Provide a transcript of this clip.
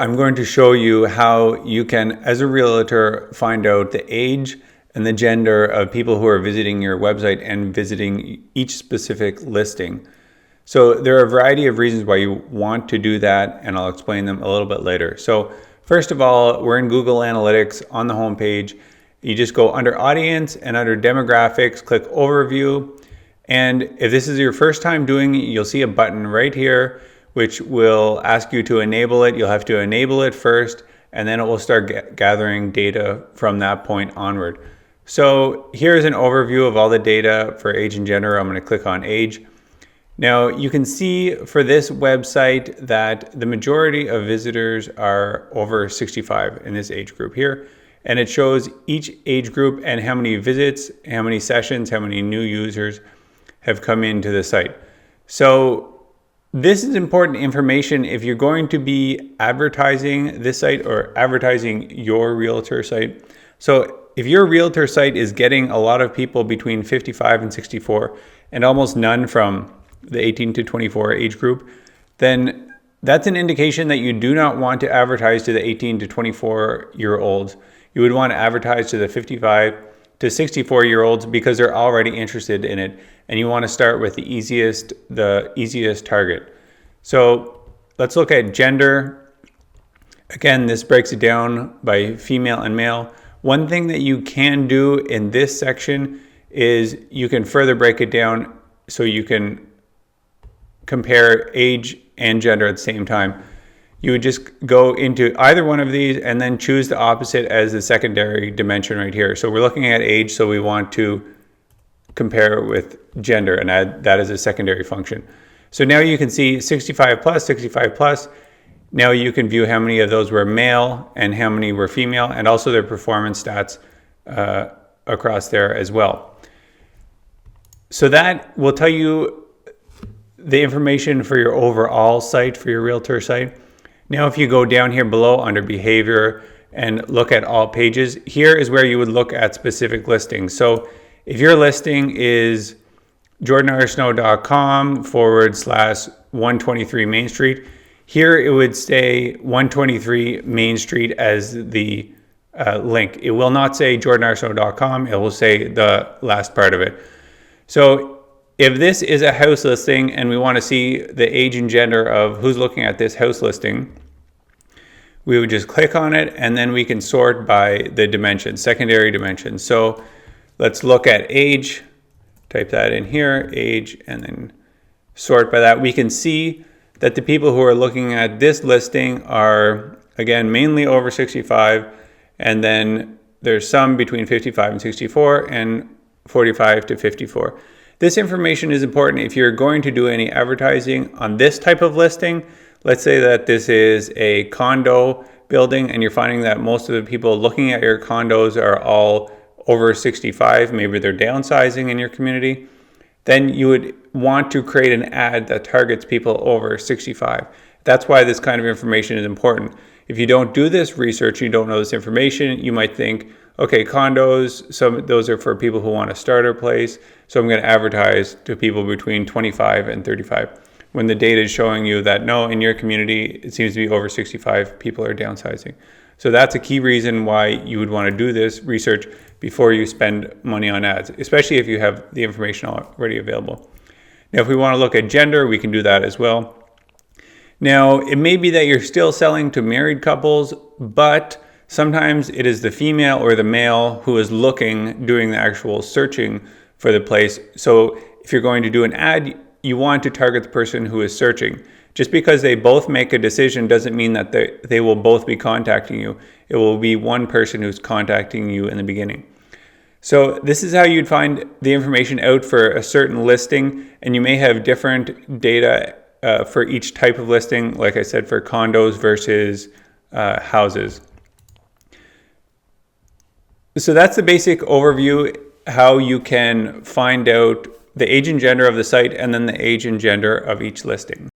I'm going to show you how you can, as a realtor, find out the age and the gender of people who are visiting your website and visiting each specific listing. So there are a variety of reasons why you want to do that, and I'll explain them a little bit later. So first of all, we're in Google Analytics on the home page. You just go under Audience and under Demographics, click Overview. And if this is your first time doing it, you'll see a button right here which will ask you to enable it. You'll have to enable it first, and then it will start gathering data from that point onward. So here's an overview of all the data for age and gender. I'm going to click on age. Now you can see for this website that the majority of visitors are over 65 in this age group here. And it shows each age group and how many visits, how many sessions, how many new users have come into the site. So this is important information if you're going to be advertising this site or advertising your realtor site. So if your realtor site is getting a lot of people between 55 and 64 and almost none from the 18 to 24 age group, then that's an indication that you do not want to advertise to the 18 to 24 year olds. You would want to advertise to the 55 to 64 year olds because they're already interested in it, and you want to start with the easiest target. So let's look at gender. Again, this breaks it down by female and male. One thing that you can do in this section is you can further break it down so you can compare age and gender at the same time. You would just go into either one of these and then choose the opposite as the secondary dimension right here. So we're looking at age, so we want to compare it with gender and add that as a secondary function. So now you can see 65 plus. Now you can view how many of those were male and how many were female, and also their performance stats across there as well. So that will tell you the information for your overall site, for your realtor site. Now, if you go down here below under behavior and look at all pages, here is where you would look at specific listings. So if your listing is jordanrsnow.com/123 Main Street, here it would say 123 Main Street as the link. It will not say jordanrsnow.com. It will say the last part of it. So if this is a house listing and we want to see the age and gender of who's looking at this house listing, we would just click on it and then we can sort by the dimensions, secondary dimensions. So let's look at age, type that in here, age, and then sort by that. We can see that the people who are looking at this listing are, again, mainly over 65, and then there's some between 55 and 64 and 45 to 54. This information is important if you're going to do any advertising on this type of listing. Let's say that this is a condo building and you're finding that most of the people looking at your condos are all over 65, maybe they're downsizing in your community, then you would want to create an ad that targets people over 65. That's why this kind of information is important. If you don't do this research, you don't know this information, you might think, okay, condos, those are for people who want a starter place, so I'm going to advertise to people between 25 and 35. When the data is showing you that no, in your community, it seems to be over 65 people are downsizing. So that's a key reason why you would want to do this research before you spend money on ads, especially if you have the information already available. Now, if we want to look at gender, we can do that as well. Now, it may be that you're still selling to married couples, but sometimes it is the female or the male who is doing the actual searching for the place. So if you're going to do an ad, you want to target the person who is searching. Just because they both make a decision doesn't mean that they will both be contacting you. It will be one person who's contacting you in the beginning. So this is how you'd find the information out for a certain listing, and you may have different data for each type of listing, like I said, for condos versus houses. So that's the basic overview, how you can find out the age and gender of the site and then the age and gender of each listing.